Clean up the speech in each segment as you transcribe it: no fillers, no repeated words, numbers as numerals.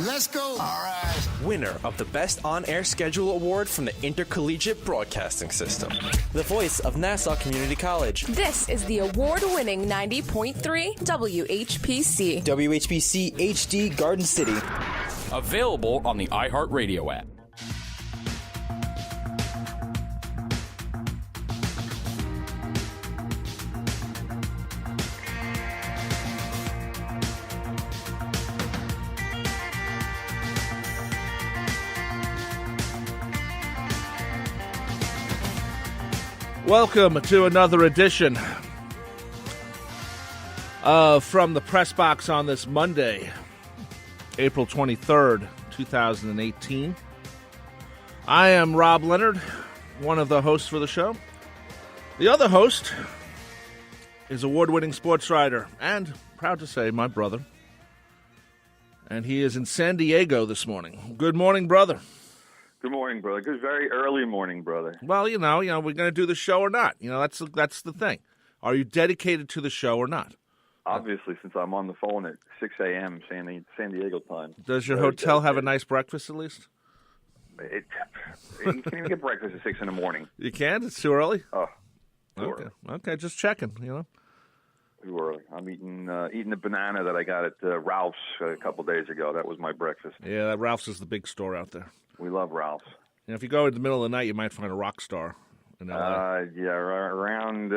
Let's go. All right. Winner of the Best On-Air Schedule Award from the Intercollegiate Broadcasting System. The voice of Nassau Community College. This is the award-winning 90.3 WHPC. WHPC HD Garden City. Available on the iHeartRadio app. Welcome to another edition from the Press Box on this Monday, April 23rd, 2018. I am Rob Leonard, one of the hosts for the show. The other host is award-winning sports writer and, proud to say, my brother. And he is in San Diego this morning. Good morning, brother. Good morning, brother. Good, very early morning, brother. Well, you know, we're going to do the show or not. You know, that's the thing. Are you dedicated to the show or not? Obviously, since I'm on the phone at 6 a.m. San Diego time. Does your hotel have a nice breakfast at least? You can't even get breakfast at 6 in the morning. You can't? It's too early? Oh, too okay. early. Okay, just checking, you know. Too early. I'm eating the banana that I got at Ralph's a couple days ago. That was my breakfast. Yeah, that Ralph's is the big store out there. We love Ralph's. You know, if you go in the middle of the night, you might find a rock star in LA. Yeah, around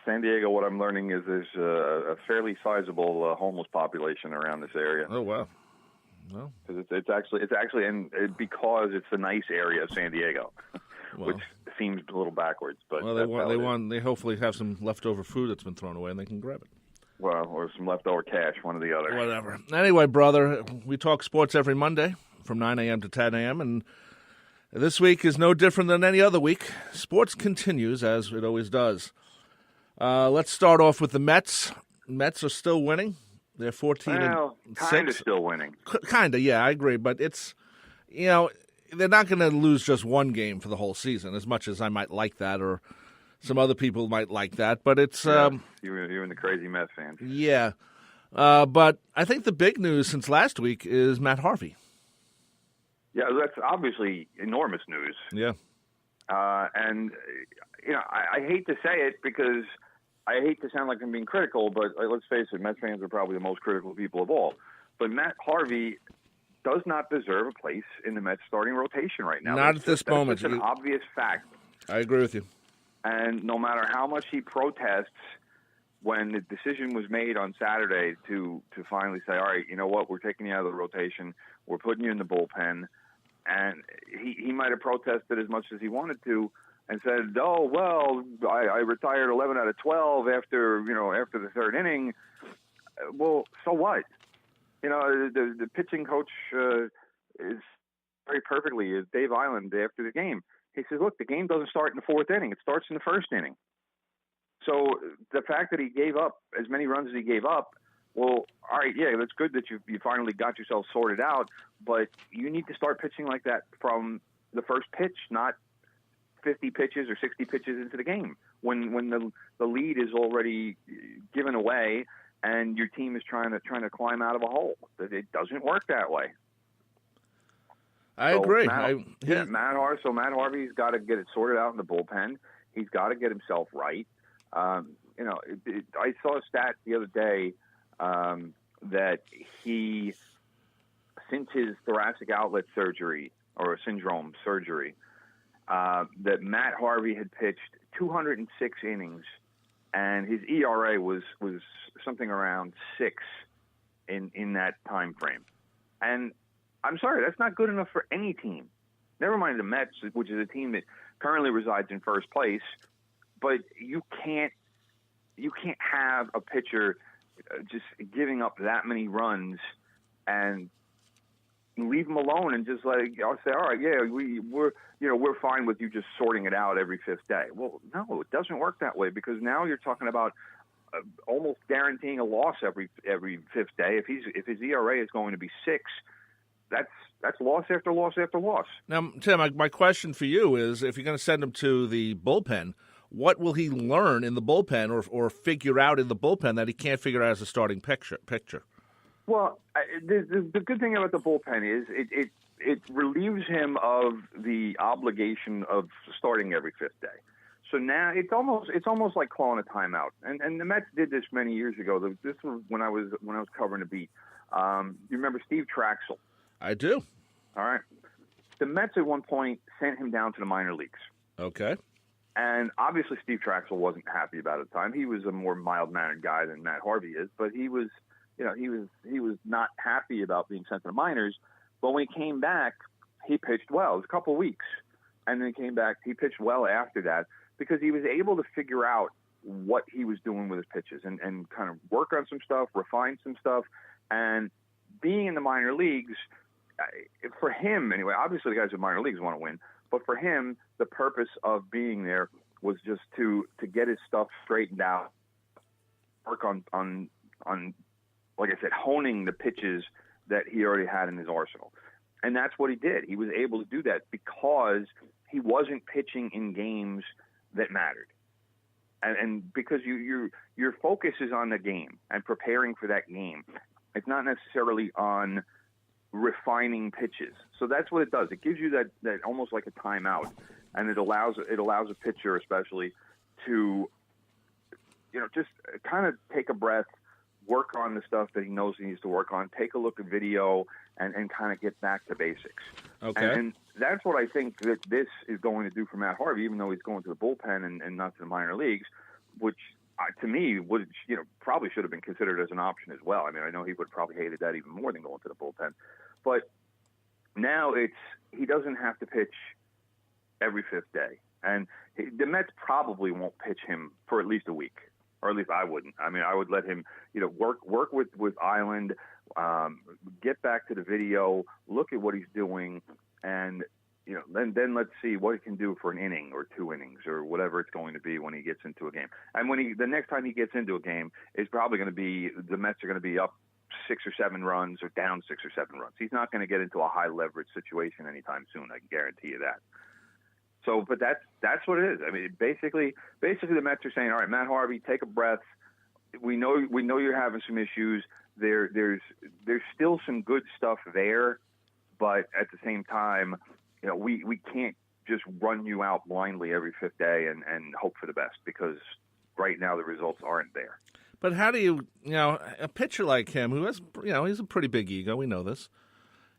San Diego, what I'm learning is there's a fairly sizable homeless population around this area. Oh, wow. Well, because it's actually, and because it's a nice area of San Diego, which seems a little backwards. But well, they hopefully have some leftover food that's been thrown away, and they can grab it. Well, or some leftover cash, one or the other. Whatever. Anyway, brother, we talk sports every Monday from 9 a.m. to 10 a.m., and this week is no different than any other week. Sports continues, as it always does. Let's start off with the Mets. Mets are still winning. They're 14-6. Kind of still winning. Kind of, yeah, I agree. But it's, you know, they're not going to lose just one game for the whole season, as much as I might like that, or some other people might like that. But it's you and the crazy Mets fans. Yeah, but I think the big news since last week is Matt Harvey. Yeah, that's obviously enormous news. Yeah. And, you know, I hate to say it because I hate to sound like I'm being critical, but let's face it, Mets fans are probably the most critical people of all. But Matt Harvey does not deserve a place in the Mets starting rotation right now. Not at this moment. It's an obvious fact. I agree with you. And no matter how much he protests when the decision was made on Saturday to finally say, all right, you know what, we're taking you out of the rotation, we're putting you in the bullpen, and he might have protested as much as he wanted to and said, oh, well, I retired 11 out of 12 after the third inning. Well, so what? You know, the pitching coach is very perfectly, is Dave Island after the game. He says, look, the game doesn't start in the fourth inning. It starts in the first inning. So the fact that he gave up as many runs as he gave up, well, all right, yeah, that's good that you finally got yourself sorted out, but you need to start pitching like that from the first pitch, not 50 pitches or 60 pitches into the game when the lead is already given away and your team is trying to climb out of a hole. It doesn't work that way. I agree. Matt Harvey's got to get it sorted out in the bullpen. He's got to get himself right. I saw a stat the other day that he, since his thoracic outlet surgery or syndrome surgery, that Matt Harvey had pitched 206 innings, and his ERA was something around 6 in that time frame. And I'm sorry, that's not good enough for any team. Never mind the Mets, which is a team that currently resides in first place. But you can't have a pitcher just giving up that many runs and leave them alone and just I'll say, all right, yeah, we're fine with you just sorting it out every fifth day. Well, no, it doesn't work that way, because now you're talking about almost guaranteeing a loss every fifth day. If his ERA is going to be 6, that's loss after loss after loss. Now, Tim, my question for you is, if you're going to send him to the bullpen, what will he learn in the bullpen or figure out in the bullpen that he can't figure out as a starting pitcher? Well, the good thing about the bullpen is it relieves him of the obligation of starting every fifth day. So now it's almost like calling a timeout. And the Mets did this many years ago. This was when I was covering the beat. You remember Steve Traxel? I do. All right. The Mets at one point sent him down to the minor leagues. Okay. And obviously Steve Traxel wasn't happy about it at the time. He was a more mild-mannered guy than Matt Harvey is, but he was not happy about being sent to the minors. But when he came back, he pitched well. It was a couple of weeks. And then he came back. He pitched well after that because he was able to figure out what he was doing with his pitches and kind of work on some stuff, refine some stuff. And being in the minor leagues, for him anyway, obviously the guys in minor leagues want to win, but for him, the purpose of being there was just to get his stuff straightened out, work on like I said, honing the pitches that he already had in his arsenal. And that's what he did. He was able to do that because he wasn't pitching in games that mattered. And because your focus is on the game and preparing for that game. It's not necessarily on refining pitches. So that's what it does. It gives you that almost like a timeout, and it allows a pitcher especially to, just kind of take a breath, work on the stuff that he knows he needs to work on, take a look at video, and kind of get back to basics. Okay. And that's what I think that this is going to do for Matt Harvey, even though he's going to the bullpen and not to the minor leagues, which to me would probably should have been considered as an option as well. I mean, I know he would probably hated that even more than going to the bullpen, but now he doesn't have to pitch every fifth day, and the Mets probably won't pitch him for at least a week. Or at least I wouldn't. I mean, I would let him, work with Island, get back to the video, look at what he's doing, and then let's see what he can do for an inning or 2 innings or whatever it's going to be when he gets into a game. And the next time he gets into a game is probably going to be the Mets are going to be up 6 or 7 runs or down 6 or 7 runs. He's not going to get into a high leverage situation anytime soon. I can guarantee you that. So, but that's what it is. I mean, basically, the Mets are saying, all right, Matt Harvey, take a breath. We know you're having some issues. There's still some good stuff there, but at the same time, we can't just run you out blindly every fifth day and hope for the best, because right now the results aren't there. But how do you a pitcher like him who has he's a pretty big ego. We know this.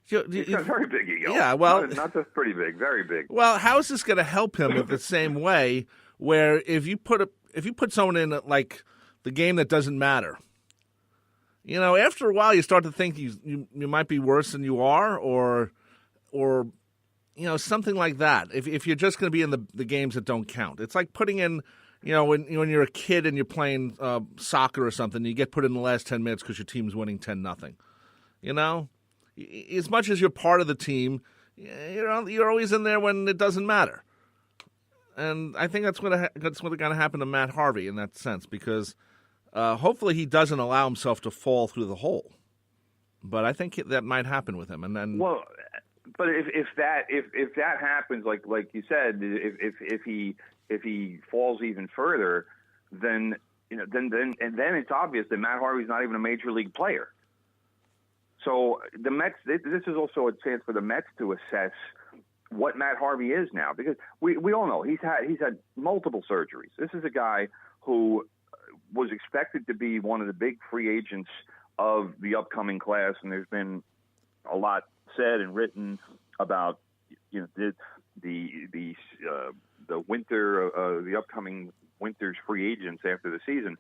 He's got a very big ego. Yeah, well, not just pretty big, very big. Well, how is this going to help him in the same way? Where if you put someone in like the game that doesn't matter, after a while you start to think you might be worse than you are, or something like that. If you're just going to be in the games that don't count, it's like putting in. When you're a kid and you're playing soccer or something, you get put in the last 10 minutes because your team's winning 10-0. As much as you're part of the team, you're always in there when it doesn't matter. And I think that's what's going to happen to Matt Harvey in that sense, because hopefully he doesn't allow himself to fall through the hole. But I think that might happen with him. And then, well, but if that happens, like you said, if he falls even further, then it's obvious that Matt Harvey's not even a major league player. So the Mets, this is also a chance for the Mets to assess what Matt Harvey is now, because we all know he's had multiple surgeries. This is a guy who was expected to be one of the big free agents of the upcoming class, and there's been a lot said and written about the winter, the upcoming winter's free agents after the season,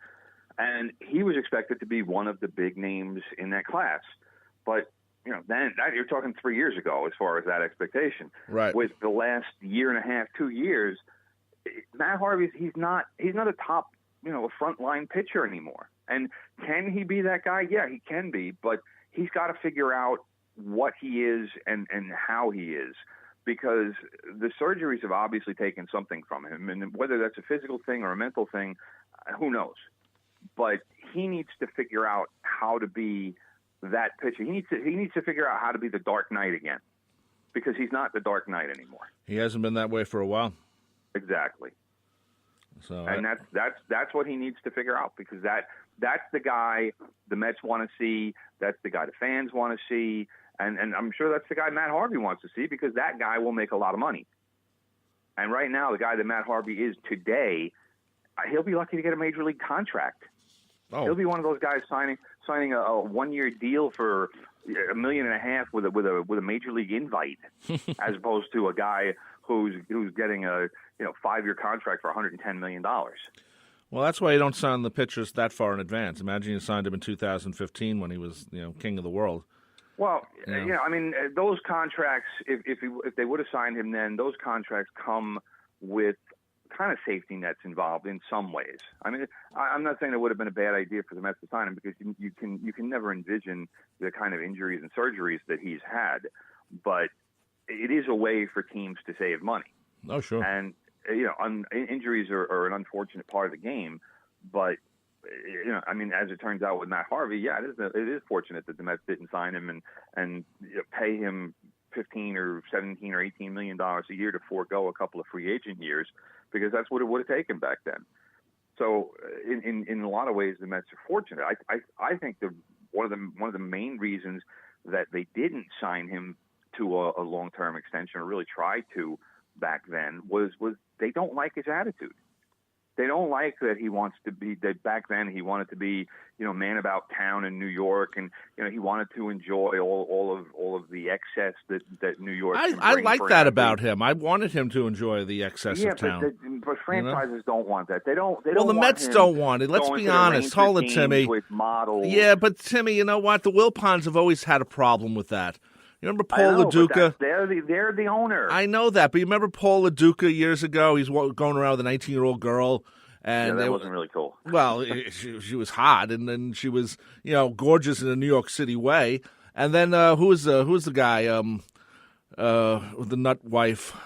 and he was expected to be one of the big names in that class. But then you're talking 3 years ago as far as that expectation. Right. With the last year and a half, 2 years, Matt Harvey, he's not a top, a frontline pitcher anymore. And can he be that guy? Yeah, he can be, but he's got to figure out what he is and how he is, because the surgeries have obviously taken something from him, and whether that's a physical thing or a mental thing, who knows? But he needs to figure out how to be that pitcher. He needs to figure out how to be the Dark Knight again, because he's not the Dark Knight anymore. He hasn't been that way for a while. Exactly. So and that's what he needs to figure out, because that's the guy the Mets want to see. That's the guy the fans want to see. And I'm sure that's the guy Matt Harvey wants to see because that guy will make a lot of money. And right now, the guy that Matt Harvey is today, he'll be lucky to get a major league contract. Oh. He'll be one of those guys signing a 1-year deal for $1.5 million with a major league invite, as opposed to a guy who's getting a 5-year contract for $110 million. Well, that's why you don't sign the pitchers that far in advance. Imagine you signed him in 2015 when he was king of the world. Well, I mean, those contracts, if they would have signed him then, those contracts come with kind of safety nets involved in some ways. I mean, I'm not saying it would have been a bad idea for the Mets to sign him because you can never envision the kind of injuries and surgeries that he's had, but it is a way for teams to save money. Oh, sure. And injuries are an unfortunate part of the game, but I mean, as it turns out with Matt Harvey, it is fortunate that the Mets didn't sign him and pay him $15 or $17 or $18 million a year to forego a couple of free agent years, because that's what it would have taken back then. So, in a lot of ways, the Mets are fortunate. I think one of the main reasons that they didn't sign him to a long-term extension or really try to back then was they don't like his attitude. They don't like that he wants to be that back then he wanted to be, man about town in New York, and he wanted to enjoy all of the excess that New York. I like that about him. I wanted him to enjoy the excess of town. But franchises don't want that. They don't. Well, the Mets don't want it. Let's be honest. Hold it, Timmy. With models. Yeah, but Timmy, you know what? The Wilpons have always had a problem with that. You remember Paul Lo Duca? They're the owner. I know that, but you remember Paul Lo Duca years ago? He's going around with a 19-year-old girl. And that wasn't really cool. Well, she was hot, and then she was, gorgeous in a New York City way. And then who's the guy with the nut wife?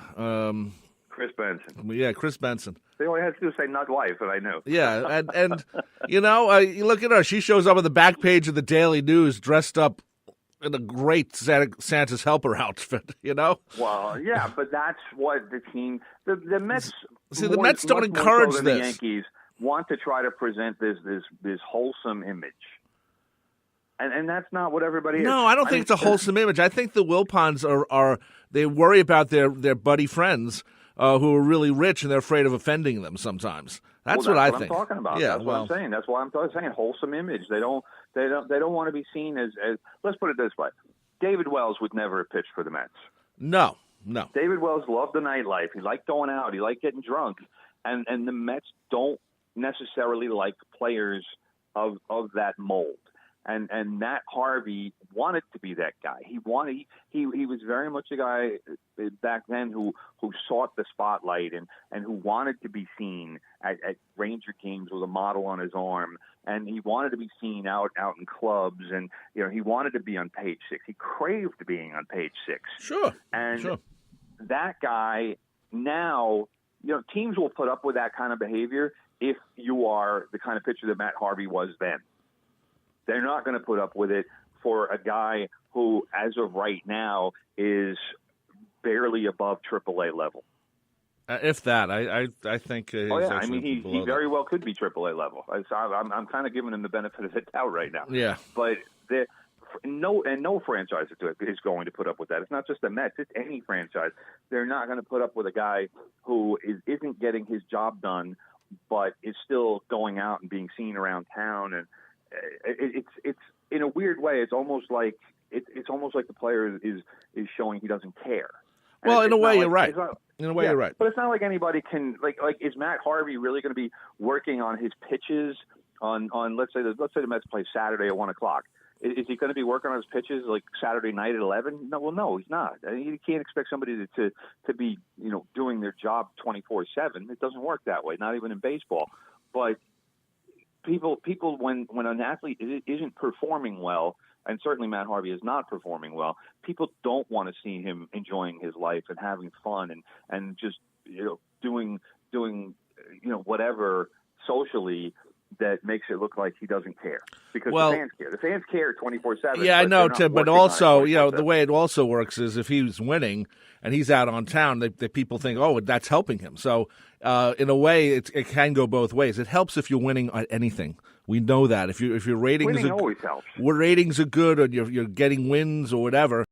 Chris Benson. Yeah, Chris Benson. They only had to do say nut wife, and I knew. Yeah, and you look at her. She shows up on the back page of the Daily News dressed up in a great Santa's helper outfit, Well, yeah, but that's what the team, the Mets. See, the Mets don't encourage this. The Yankees want to try to present this wholesome image, and that's not what everybody is. No, I don't think it's a wholesome image. I think the Wilpons are they worry about their buddy friends who are really rich, and they're afraid of offending them sometimes. That's what I think. I'm talking about. Yeah, that's what I'm saying. That's why I'm saying wholesome image. They don't want to be seen as. Let's put it this way: David Wells would never have pitched for the Mets. No. David Wells loved the nightlife. He liked going out. He liked getting drunk, and the Mets don't necessarily like players of that mold. And Matt Harvey wanted to be that guy. He was very much a guy back then who sought the spotlight and who wanted to be seen at Ranger games with a model on his arm, and he wanted to be seen out in clubs, and he wanted to be on page 6. He craved being on page 6. Sure. And sure. That guy now, teams will put up with that kind of behavior if you are the kind of pitcher that Matt Harvey was then. They're not going to put up with it for a guy who, as of right now, is barely above AAA level. If that, I think. I mean, he very well could be AAA level. I'm kind of giving him the benefit of the doubt right now. Yeah, but no franchise is going to put up with that. It's not just the Mets; it's any franchise. They're not going to put up with a guy who isn't getting his job done, but is still going out and being seen around town. And it's in a weird way. It's almost like the player is showing he doesn't care. And well, in a way, you're right. In a way, you're right. But it's not like anybody can like. Is Matt Harvey really going to be working on his pitches on let's say the Mets play Saturday at 1:00? Is he going to be working on his pitches like Saturday night at 11? No, he's not. You can't expect somebody to be doing their job 24/7. It doesn't work that way. Not even in baseball. But people when an athlete isn't performing well, and certainly Matt Harvey is not performing well, people don't want to see him enjoying his life and having fun and just doing whatever socially that makes it look like he doesn't care, because the fans care. The fans care 24/7. Yeah, I know, Tim, but also, the way it also works is if he's winning and he's out on town, the people think, oh, that's helping him. So in a way, it can go both ways. It helps if you're winning at anything, We know that if your ratings winning always helps. ratings are good, or you're getting wins or whatever,